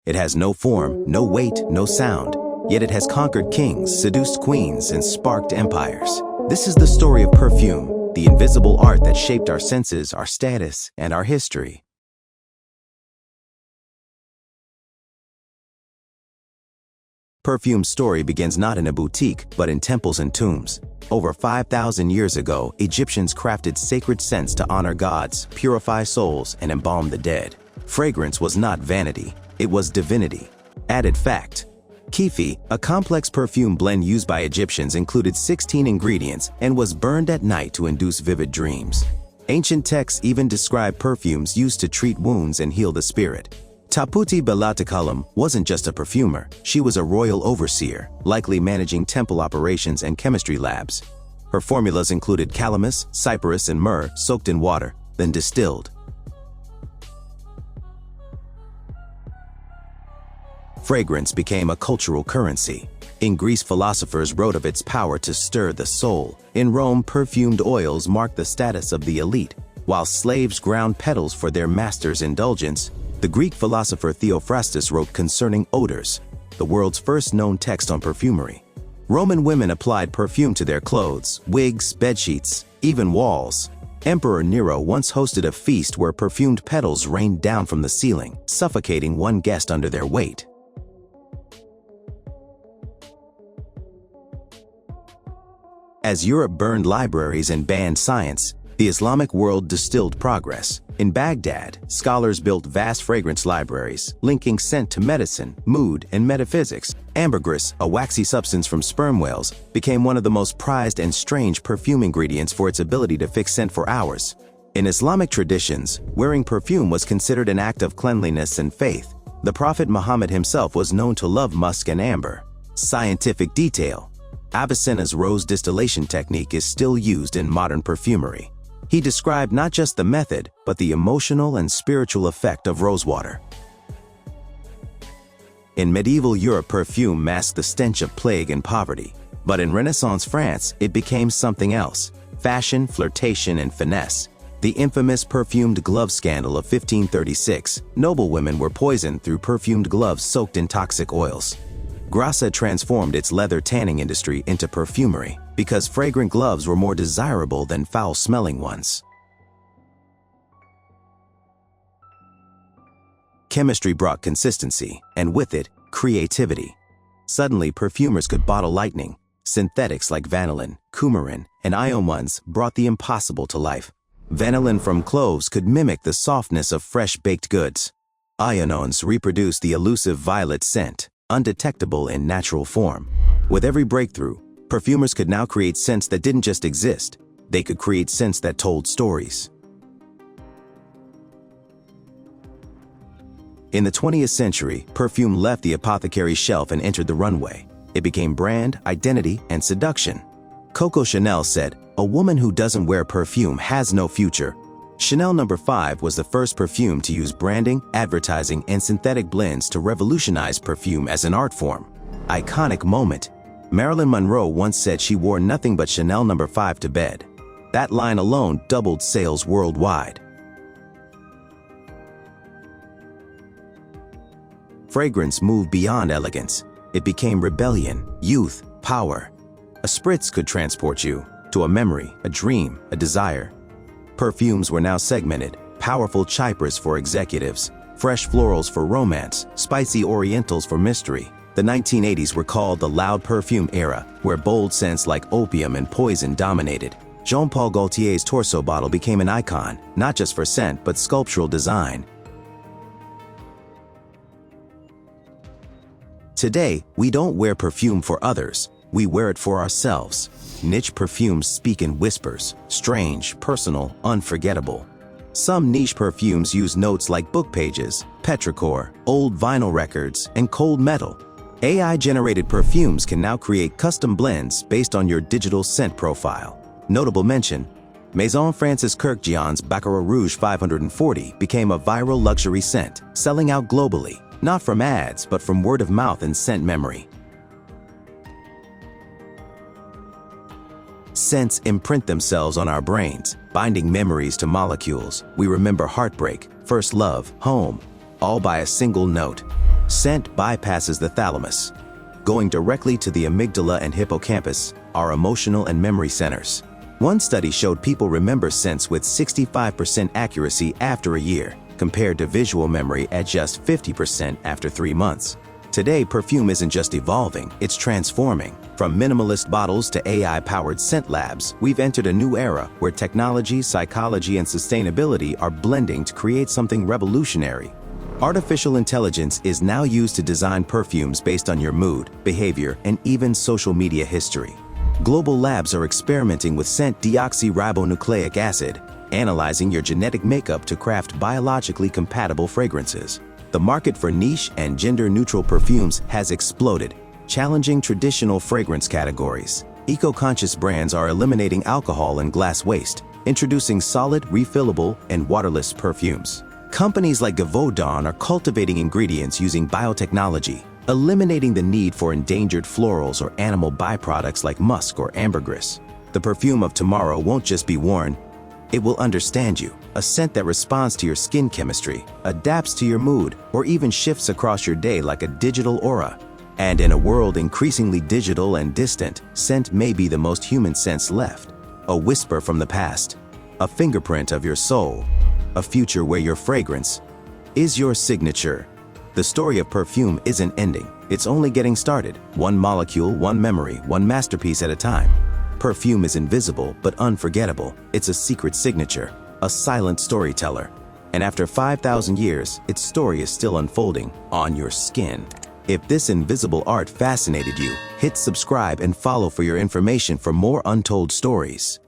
It has no form, no weight, no sound, yet it has conquered kings, seduced queens, and sparked empires. This is the story of perfume, the invisible art that shaped our senses, our status, and our history. Perfume's story begins not in a boutique, but in temples and tombs. Over 5,000 years ago, Egyptians crafted sacred scents to honor gods, purify souls, and embalm the dead. Fragrance was not vanity, it was divinity. Added fact: Kefi, a complex perfume blend used by Egyptians, included 16 ingredients and was burned at night to induce vivid dreams. Ancient texts even describe perfumes used to treat wounds and heal the spirit. Tapputi Bellatikalam wasn't just a perfumer, she was a royal overseer, likely managing temple operations and chemistry labs. Her formulas included calamus, cyperus, and myrrh soaked in water, then distilled. Fragrance became a cultural currency. In Greece, philosophers wrote of its power to stir the soul. In Rome, perfumed oils marked the status of the elite, while slaves ground petals for their master's indulgence. The Greek philosopher Theophrastus wrote concerning odors, the world's first known text on perfumery. Roman women applied perfume to their clothes, wigs, bedsheets, even walls. Emperor Nero once hosted a feast where perfumed petals rained down from the ceiling, suffocating one guest under their weight. As Europe burned libraries and banned science, the Islamic world distilled progress. In Baghdad, scholars built vast fragrance libraries, linking scent to medicine, mood, and metaphysics. Ambergris, a waxy substance from sperm whales, became one of the most prized and strange perfume ingredients for its ability to fix scent for hours. In Islamic traditions, wearing perfume was considered an act of cleanliness and faith. The Prophet Muhammad himself was known to love musk and amber. Scientific detail: Avicenna's rose distillation technique is still used in modern perfumery. He described not just the method, but the emotional and spiritual effect of rosewater. In medieval Europe, perfume masked the stench of plague and poverty. But in Renaissance France, it became something else: fashion, flirtation, and finesse. The infamous perfumed glove scandal of 1536, noblewomen were poisoned through perfumed gloves soaked in toxic oils. Grasse transformed its leather tanning industry into perfumery because fragrant gloves were more desirable than foul-smelling ones. Chemistry brought consistency, and with it, creativity. Suddenly, perfumers could bottle lightning. Synthetics like vanillin, coumarin, and iomuns brought the impossible to life. Vanillin from cloves could mimic the softness of fresh baked goods. Ionones reproduced the elusive violet scent, undetectable in natural form. With every breakthrough, perfumers could now create scents that didn't just exist, they could create scents that told stories. In the 20th century, perfume left the apothecary's shelf and entered the runway. It became brand, identity, and seduction. Coco Chanel said, "A woman who doesn't wear perfume has no future." Chanel No. 5 was the first perfume to use branding, advertising, and synthetic blends to revolutionize perfume as an art form. Iconic moment. Marilyn Monroe once said she wore nothing but Chanel No. 5 to bed. That line alone doubled sales worldwide. Fragrance moved beyond elegance. It became rebellion, youth, power. A spritz could transport you to a memory, a dream, a desire. Perfumes were now segmented: powerful chypres for executives, fresh florals for romance, spicy orientals for mystery. The 1980s were called the loud perfume era, where bold scents like opium and poison dominated. Jean-Paul Gaultier's Torso bottle became an icon, not just for scent but sculptural design. Today, we don't wear perfume for others, we wear it for ourselves. Niche perfumes speak in whispers, strange, personal, unforgettable. Some niche perfumes use notes like book pages, petrichor, old vinyl records, and cold metal. AI-generated perfumes can now create custom blends based on your digital scent profile. Notable mention: Maison Francis Kurkdjian's Baccarat Rouge 540 became a viral luxury scent, selling out globally, not from ads but from word of mouth and scent memory. Scents imprint themselves on our brains, binding memories to molecules. We remember heartbreak, first love, home, all by a single note. Scent bypasses the thalamus, going directly to the amygdala and hippocampus, our emotional and memory centers. One study showed people remember scents with 65% accuracy after a year, compared to visual memory at just 50% after 3 months. Today, perfume isn't just evolving, it's transforming. From minimalist bottles to AI-powered scent labs, we've entered a new era where technology, psychology, and sustainability are blending to create something revolutionary. Artificial intelligence is now used to design perfumes based on your mood, behavior, and even social media history. Global labs are experimenting with scent deoxyribonucleic acid, analyzing your genetic makeup to craft biologically compatible fragrances. The market for niche and gender-neutral perfumes has exploded, challenging traditional fragrance categories. Eco-conscious brands are eliminating alcohol and glass waste, introducing solid, refillable, and waterless perfumes. Companies like Givaudan are cultivating ingredients using biotechnology, eliminating the need for endangered florals or animal byproducts like musk or ambergris. The perfume of tomorrow won't just be worn, it will understand you. A scent that responds to your skin chemistry, adapts to your mood, or even shifts across your day like a digital aura. And in a world increasingly digital and distant, scent may be the most human sense left. A whisper from the past, a fingerprint of your soul, a future where your fragrance is your signature. The story of perfume isn't ending, it's only getting started. One molecule, one memory, one masterpiece at a time. Perfume is invisible but unforgettable. It's a secret signature, a silent storyteller. And after 5,000 years, its story is still unfolding on your skin. If this invisible art fascinated you, hit subscribe and follow for your information for more untold stories.